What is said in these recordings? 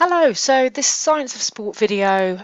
Hello, so this Science of Sport video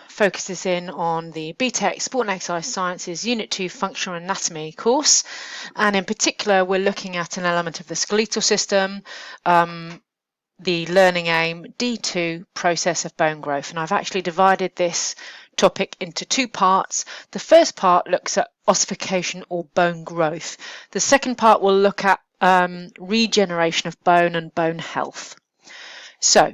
focuses in on the BTEC Sport and Exercise Sciences Unit 2 Functional Anatomy course, and in particular we're looking at an element of the skeletal system, the learning aim D2 process of bone growth, and I've actually divided this topic into two parts. The first part looks at ossification or bone growth. The second part will look at regeneration of bone and bone health. So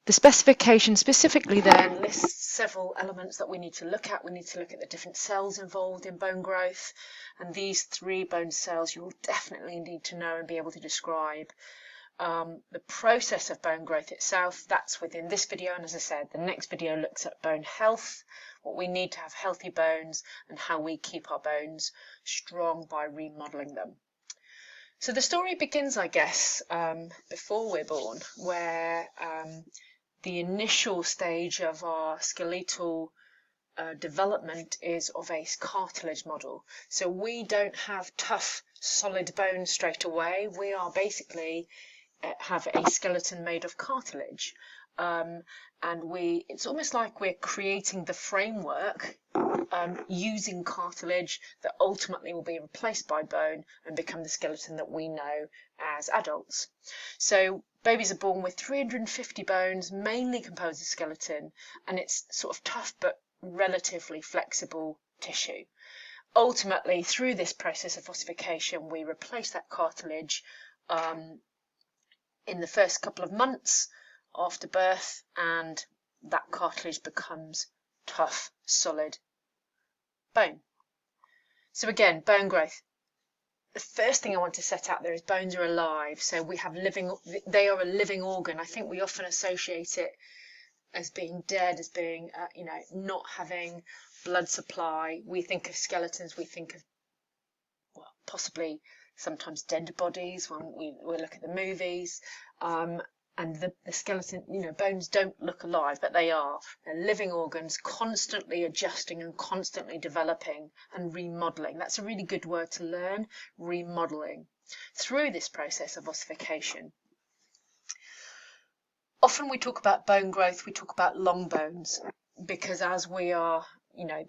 the specification specifically then lists several elements that we need to look at. We need to look at the different cells involved in bone growth, and these three bone cells you will definitely need to know and be able to describe. The process of bone growth itself, that's within this video, and as I said, the next video looks at bone health, what we need to have healthy bones, and how we keep our bones strong by remodeling them. So the story begins, I guess, before we're born, where the initial stage of our skeletal development is of a cartilage model. So we don't have tough, solid bones straight away. We are basically have a skeleton made of cartilage. And it's almost like we're creating the framework using cartilage that ultimately will be replaced by bone and become the skeleton that we know as adults. So babies are born with 350 bones, mainly composed of skeleton, and it's sort of tough but relatively flexible tissue. Ultimately, through this process of ossification, we replace that cartilage in the first couple of months after birth, and that cartilage becomes tough, solid bone. So again, bone growth. The first thing I want to set out there is bones are alive. So we have they are a living organ. I think we often associate it as being dead, as being, not having blood supply. We think of skeletons, we think of, well, possibly sometimes dead bodies when we look at the movies. And the skeleton, bones don't look alive, but they are. They're living organs, constantly adjusting and constantly developing and remodeling. That's a really good word to learn, remodeling, through this process of ossification. Often we talk about bone growth, we talk about long bones, because as we are,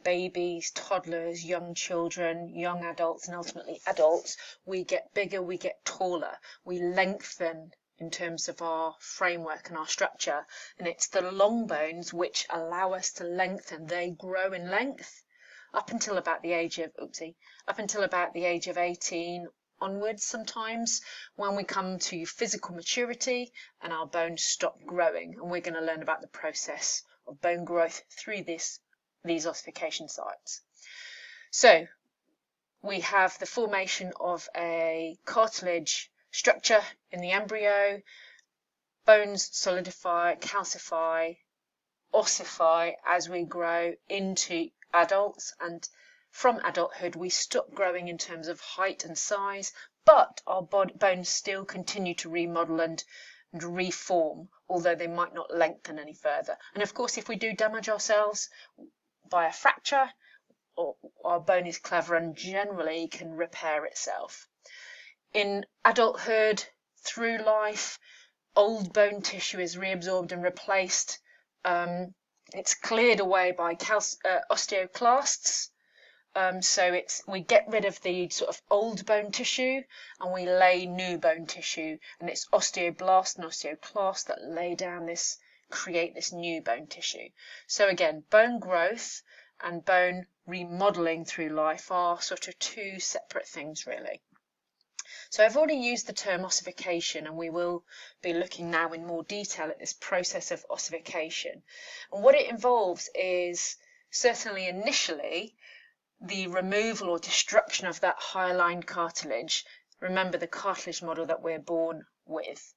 babies, toddlers, young children, young adults, and ultimately adults, we get bigger, we get taller, we lengthen in terms of our framework and our structure, and it's the long bones which allow us to lengthen. They grow in length up until about the age of 18 onwards sometimes, when we come to physical maturity and our bones stop growing, and we're going to learn about the process of bone growth through these ossification sites. So we have the formation of a cartilage structure in the embryo. Bones solidify, calcify, ossify as we grow into adults, and from adulthood we stop growing in terms of height and size, but our bones still continue to remodel and reform, although they might not lengthen any further. And of course, if we do damage ourselves by a fracture, our bone is clever and generally can repair itself. In adulthood, through life, old bone tissue is reabsorbed and replaced. It's cleared away by osteoclasts. So we get rid of the sort of old bone tissue and we lay new bone tissue, and it's osteoblasts and osteoclasts that create this new bone tissue. So again, bone growth and bone remodeling through life are sort of two separate things, really. So I've already used the term ossification, and we will be looking now in more detail at this process of ossification. And what it involves is, certainly initially, the removal or destruction of that hyaline cartilage. Remember the cartilage model that we're born with.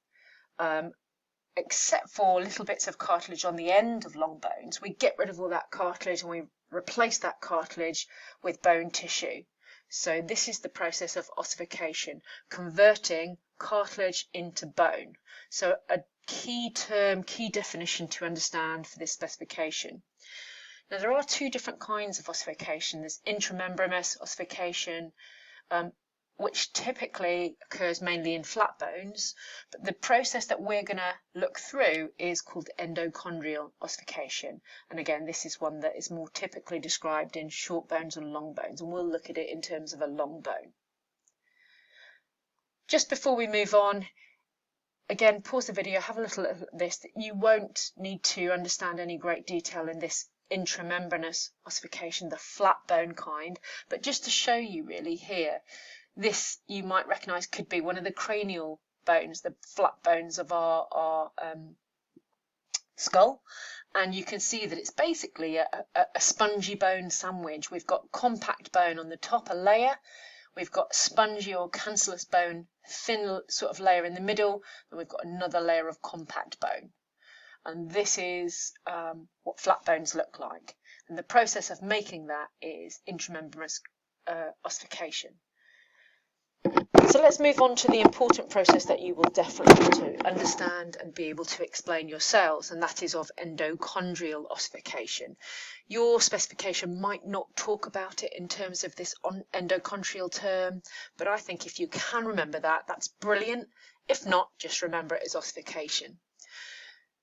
Except for little bits of cartilage on the end of long bones, we get rid of all that cartilage and we replace that cartilage with bone tissue. So this is the process of ossification, converting cartilage into bone. So a key term, key definition to understand for this specification. Now there are two different kinds of ossification. There's intramembranous ossification. which typically occurs mainly in flat bones, but the process that we're going to look through is called endochondral ossification. And again, this is one that is more typically described in short bones and long bones, and we'll look at it in terms of a long bone. Just before we move on, again, pause the video, have a little look at this. You won't need to understand any great detail in this intramembranous ossification, the flat bone kind, but just to show you really here, this you might recognise could be one of the cranial bones, the flat bones of our skull, and you can see that it's basically a spongy bone sandwich. We've got compact bone on the top, a layer, we've got spongy or cancellous bone, thin sort of layer in the middle, and we've got another layer of compact bone. And this is what flat bones look like. And the process of making that is intramembranous ossification. So let's move on to the important process that you will definitely want to understand and be able to explain yourselves, and that is of endochondral ossification. Your specification might not talk about it in terms of this endochondral term, but I think if you can remember that, that's brilliant. If not, just remember it as ossification.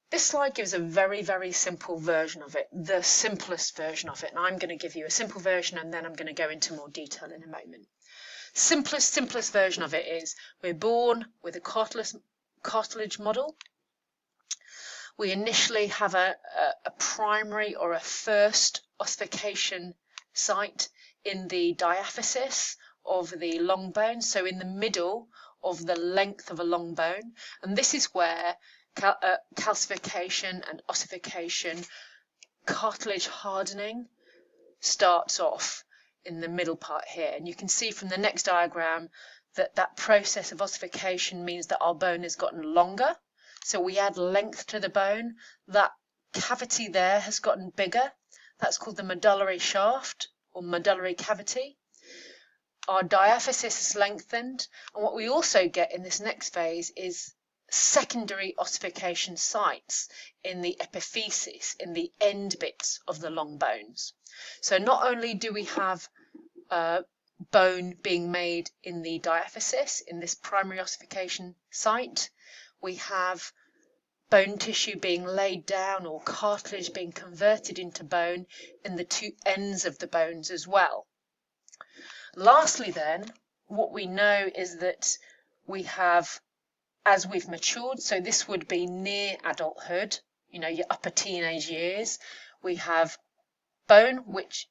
This slide gives a very, very simple version of it, the simplest version of it, and I'm going to give you a simple version and then I'm going to go into more detail in a moment. Simplest version of it is we're born with a cartilage model. We initially have a primary or a first ossification site in the diaphysis of the long bone, so in the middle of the length of a long bone, and this is where calcification and ossification, cartilage hardening starts off in the middle part here. And you can see from the next diagram that that process of ossification means that our bone has gotten longer. So we add length to the bone. That cavity there has gotten bigger. That's called the medullary shaft or medullary cavity. Our diaphysis is lengthened. And what we also get in this next phase is secondary ossification sites in the epiphysis, in the end bits of the long bones. So not only do we have bone being made in the diaphysis, in this primary ossification site, we have bone tissue being laid down or cartilage being converted into bone in the two ends of the bones as well. Lastly then, what we know is that we have, as we've matured, so this would be near adulthood, your upper teenage years, we have bone which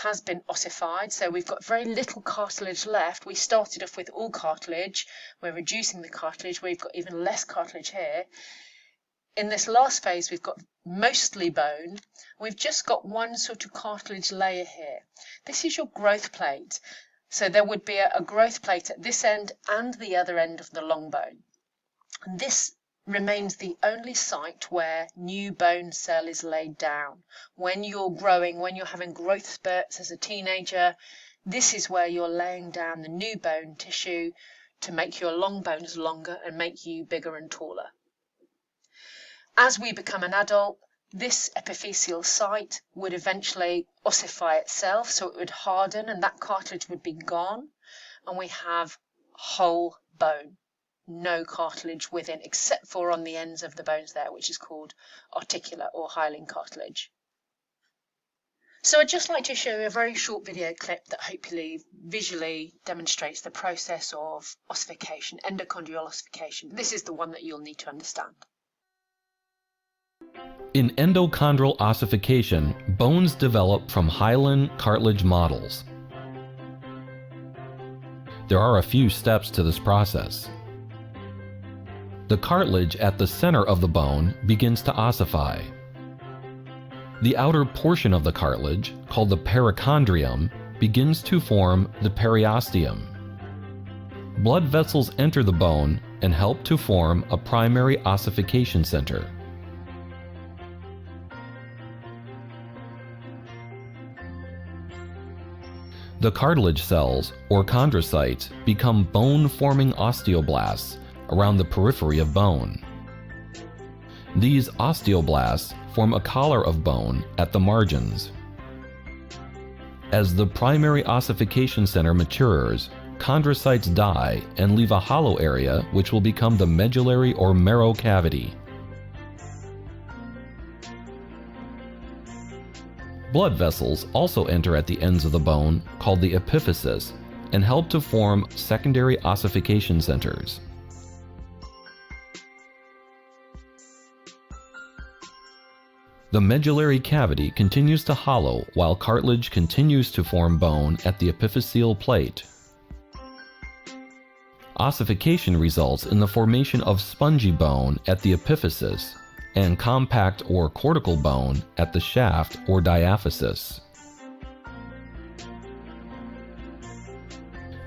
has been ossified, so we've got very little cartilage left. We started off with all cartilage, we're reducing the cartilage, we've got even less cartilage here. In this last phase we've got mostly bone, we've just got one sort of cartilage layer here. This is your growth plate, so there would be a growth plate at this end and the other end of the long bone. And this remains the only site where new bone cell is laid down. When you're growing, when you're having growth spurts as a teenager, this is where you're laying down the new bone tissue to make your long bones longer and make you bigger and taller. As we become an adult, this epiphyseal site would eventually ossify itself, so it would harden and that cartilage would be gone, and we have whole bone. No cartilage within, except for on the ends of the bones there, which is called articular or hyaline cartilage. So I'd just like to show you a very short video clip that hopefully visually demonstrates the process of ossification, endochondral ossification. This is the one that you'll need to understand. In endochondral ossification, bones develop from hyaline cartilage models. There are a few steps to this process. The cartilage at the center of the bone begins to ossify. The outer portion of the cartilage, called the perichondrium, begins to form the periosteum. Blood vessels enter the bone and help to form a primary ossification center. The cartilage cells, or chondrocytes, become bone-forming osteoblasts around the periphery of bone. These osteoblasts form a collar of bone at the margins. As the primary ossification center matures, chondrocytes die and leave a hollow area which will become the medullary or marrow cavity. Blood vessels also enter at the ends of the bone, called the epiphysis, and help to form secondary ossification centers. The medullary cavity continues to hollow while cartilage continues to form bone at the epiphyseal plate. Ossification results in the formation of spongy bone at the epiphysis and compact or cortical bone at the shaft or diaphysis.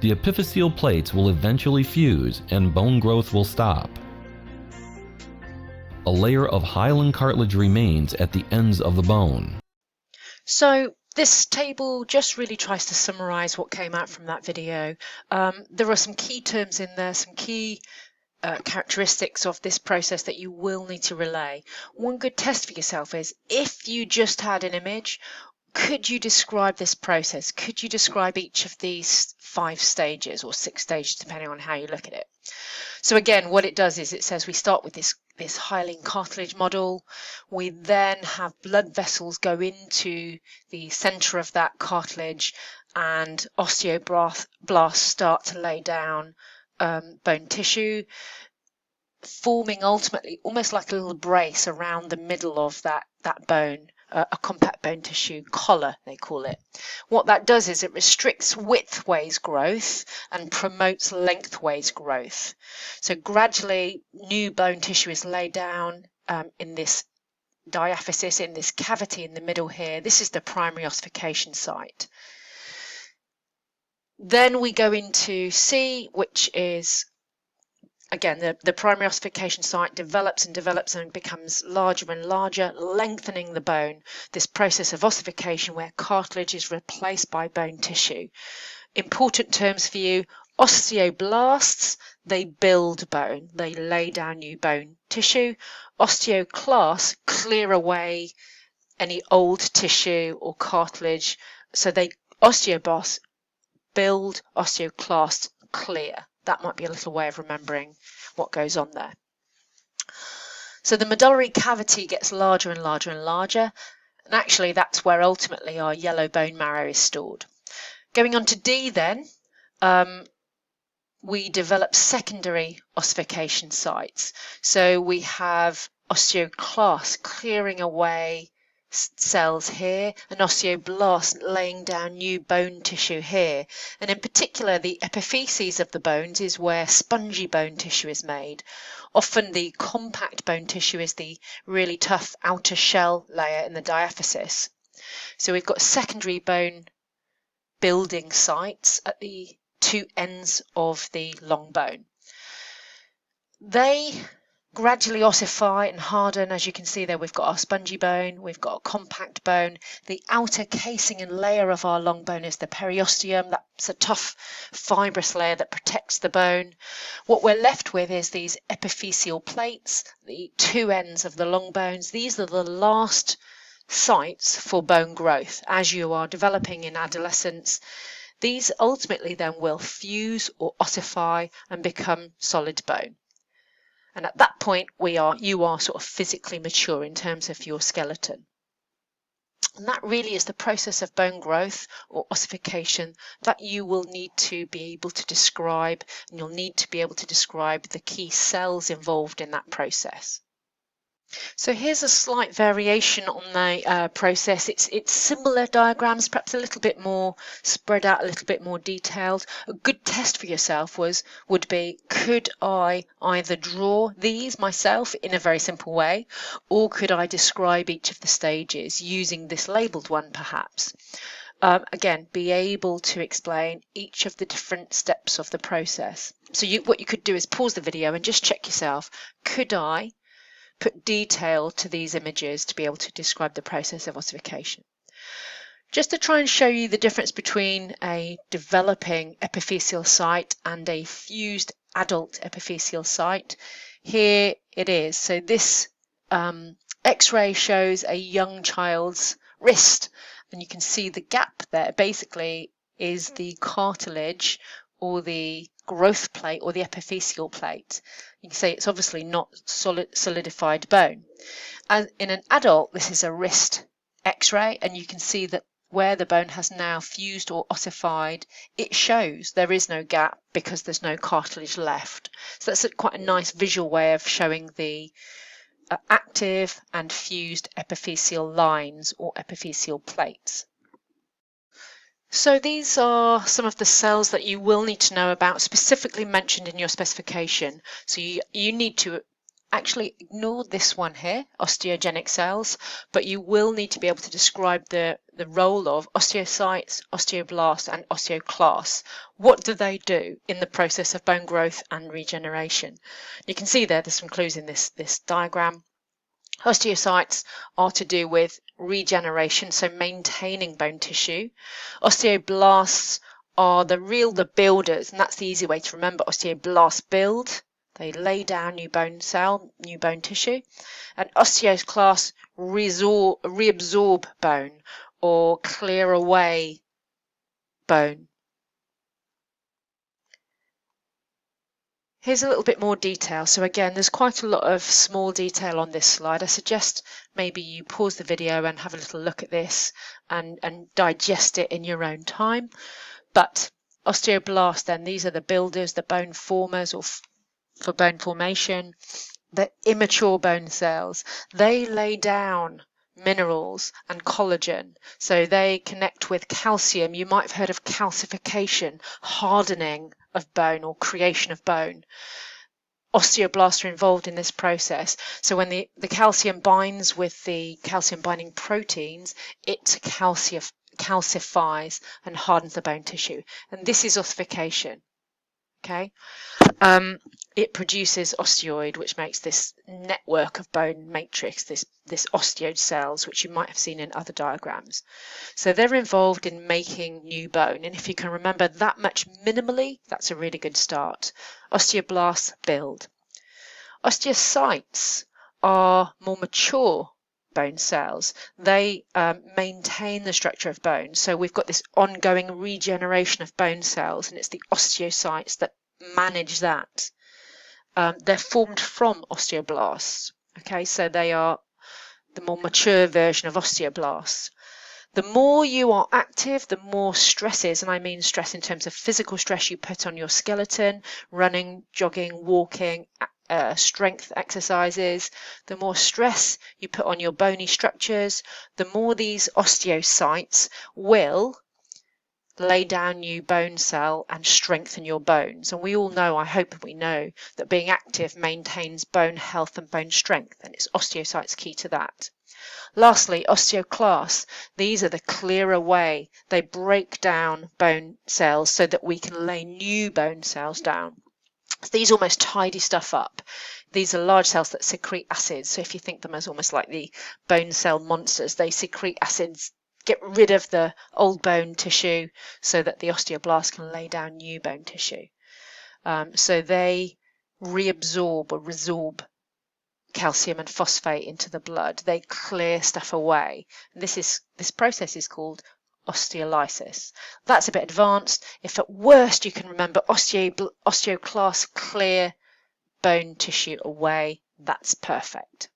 The epiphyseal plates will eventually fuse and bone growth will stop. A layer of hyaline cartilage remains at the ends of the bone. So this table just really tries to summarize what came out from that video. There are some key terms in there, some key characteristics of this process that you will need to relay. One good test for yourself is, if you just had an image, could you describe this process? Could you describe each of these 5 stages or 6 stages, depending on how you look at it? So again, what it does is it says we start with this hyaline cartilage model. We then have blood vessels go into the center of that cartilage, and osteoblasts start to lay down bone tissue, forming ultimately almost like a little brace around the middle of that bone, a compact bone tissue collar, they call it. What that does is it restricts widthways growth and promotes lengthways growth. So gradually new bone tissue is laid down in this diaphysis, in this cavity in the middle here. This is the primary ossification site. Then we go into C, which is, again, the primary ossification site develops and develops and becomes larger and larger, lengthening the bone. This process of ossification where cartilage is replaced by bone tissue. Important terms for you: osteoblasts, they build bone, they lay down new bone tissue. Osteoclasts clear away any old tissue or cartilage. So osteoblasts build, osteoclasts clear. That might be a little way of remembering what goes on there. So the medullary cavity gets larger and larger and larger, and actually that's where ultimately our yellow bone marrow is stored. Going on to D then, we develop secondary ossification sites. So we have osteoclasts clearing away cells here, and osteoblasts laying down new bone tissue here. And in particular, the epiphyses of the bones is where spongy bone tissue is made. Often the compact bone tissue is the really tough outer shell layer in the diaphysis. So we've got secondary bone building sites at the 2 ends of the long bone. They gradually ossify and harden. As you can see there, we've got our spongy bone, we've got a compact bone. The outer casing and layer of our long bone is the periosteum. That's a tough fibrous layer that protects the bone. What we're left with is these epiphyseal plates, the 2 ends of the long bones. These are the last sites for bone growth. As you are developing in adolescence, these ultimately then will fuse or ossify and become solid bone. And at that point, you are sort of physically mature in terms of your skeleton. And that really is the process of bone growth or ossification that you will need to be able to describe, and you'll need to be able to describe the key cells involved in that process. So here's a slight variation on the process. It's similar diagrams, perhaps a little bit more spread out, a little bit more detailed. A good test for yourself would be, could I either draw these myself in a very simple way, or could I describe each of the stages using this labelled one perhaps? Again, be able to explain each of the different steps of the process. So what you could do is pause the video and just check yourself. Could I put detail to these images to be able to describe the process of ossification? Just to try and show you the difference between a developing epiphyseal site and a fused adult epiphyseal site, here it is. So this X-ray shows a young child's wrist, and you can see the gap there basically is the cartilage or the growth plate or the epiphyseal plate. You can say it's obviously not solidified bone. And in an adult, this is a wrist x-ray, and you can see that where the bone has now fused or ossified, it shows there is no gap because there's no cartilage left. So that's quite a nice visual way of showing the active and fused epiphyseal lines or epiphyseal plates. So these are some of the cells that you will need to know about, specifically mentioned in your specification. So you need to actually ignore this one here, osteogenic cells, but you will need to be able to describe the role of osteocytes, osteoblasts, and osteoclasts. What do they do in the process of bone growth and regeneration? You can see there's some clues in this diagram. Osteocytes are to do with regeneration, so maintaining bone tissue. Osteoblasts are the builders, and that's the easy way to remember. Osteoblasts build, they lay down new bone cell, new bone tissue. And osteoclasts reabsorb bone or clear away bone. Here's a little bit more detail. So again, there's quite a lot of small detail on this slide. I suggest maybe you pause the video and have a little look at this and digest it in your own time. But osteoblasts then, these are the builders, the bone formers or for bone formation. The immature bone cells, they lay down minerals and collagen. So they connect with calcium. You might have heard of calcification, hardening of bone or creation of bone. Osteoblasts are involved in this process. So when the calcium binds with the calcium binding proteins, it calcifies and hardens the bone tissue. And this is ossification. Okay. It produces osteoid, which makes this network of bone matrix, this osteoid cells, which you might have seen in other diagrams. So they're involved in making new bone, and if you can remember that much minimally, that's a really good start. Osteoblasts build. Osteocytes are more mature bone cells. They maintain the structure of bone. So we've got this ongoing regeneration of bone cells, and it's the osteocytes that manage that. They're formed from osteoblasts. Okay, so they are the more mature version of osteoblasts. The more you are active, the more stresses, and I mean stress in terms of physical stress you put on your skeleton, running, jogging, walking, strength exercises, the more stress you put on your bony structures, the more these osteocytes will lay down new bone cell and strengthen your bones. And we all know, I hope we know, that being active maintains bone health and bone strength, and it's osteocytes key to that. Lastly, osteoclasts. These are the clear away. They break down bone cells so that we can lay new bone cells down. These almost tidy stuff up. These are large cells that secrete acids. So if you think them as almost like the bone cell monsters, they secrete acids, get rid of the old bone tissue so that the osteoblast can lay down new bone tissue. So they reabsorb or resorb calcium and phosphate into the blood. They clear stuff away. And this process is called osteolysis. That's a bit advanced. If at worst you can remember osteoclasts clear bone tissue away, that's perfect.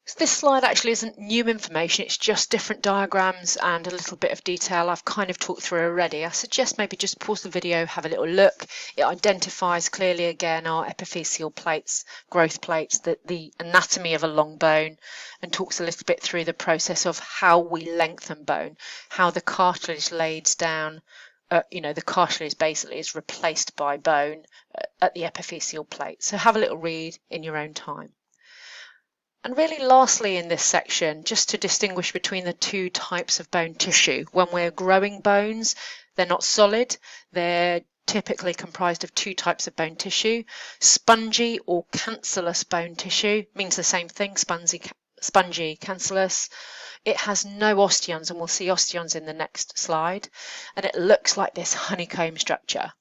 So this slide actually isn't new information, it's just different diagrams and a little bit of detail I've kind of talked through already. I suggest maybe just pause the video, have a little look. It identifies clearly again our epiphyseal plates, growth plates, the anatomy of a long bone, and talks a little bit through the process of how we lengthen bone, how the cartilage lays down. The cartilage basically is replaced by bone at the epiphyseal plate. So have a little read in your own time. And really lastly in this section, just to distinguish between the two types of bone tissue. When we're growing bones, they're not solid. They're typically comprised of two types of bone tissue. Spongy or cancellous bone tissue means the same thing, spongy, cancellous. It has no osteons, and we'll see osteons in the next slide. And it looks like this honeycomb structure.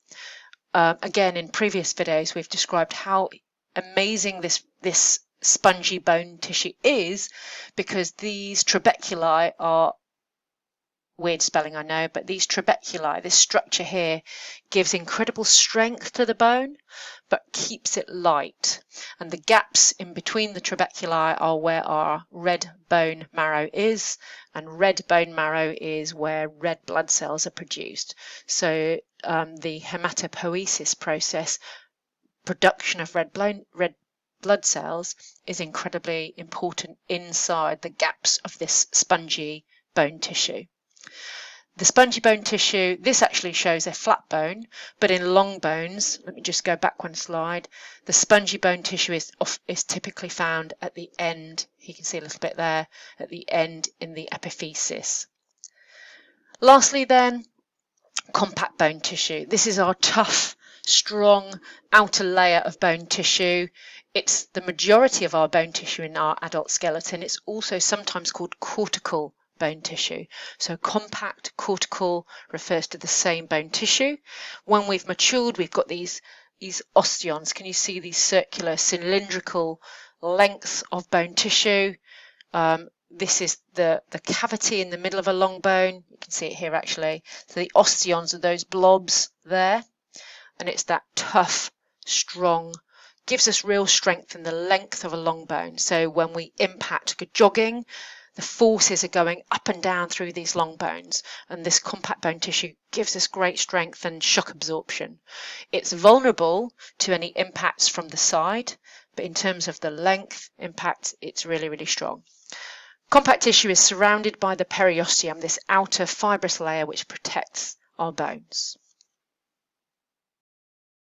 Again, in previous videos, we've described how amazing this spongy bone tissue is, because these trabeculi are weird spelling, I know, but these trabeculi, this structure here, gives incredible strength to the bone, but keeps it light. And the gaps in between the trabeculi are where our red bone marrow is, and red bone marrow is where red blood cells are produced. So the hematopoiesis process, production of red blood cells, is incredibly important inside the gaps of this spongy bone tissue. The spongy bone tissue, this actually shows a flat bone, but in long bones, let me just go back one slide, the spongy bone tissue is typically found at the end. You can see a little bit there, at the end in the epiphysis. Lastly then, compact bone tissue. This is our tough, strong outer layer of bone tissue. It's the majority of our bone tissue in our adult skeleton. It's also sometimes called cortical bone tissue. So compact, cortical refers to the same bone tissue. When we've matured, we've got these osteons. Can you see these circular cylindrical lengths of bone tissue? This is the cavity in the middle of a long bone. You can see it here actually. So the osteons are those blobs there, and it's that tough, strong, gives us real strength in the length of a long bone. So when we impact jogging, the forces are going up and down through these long bones, and this compact bone tissue gives us great strength and shock absorption. It's vulnerable to any impacts from the side, but in terms of the length impact, it's really, really strong. Compact tissue is surrounded by the periosteum, this outer fibrous layer which protects our bones.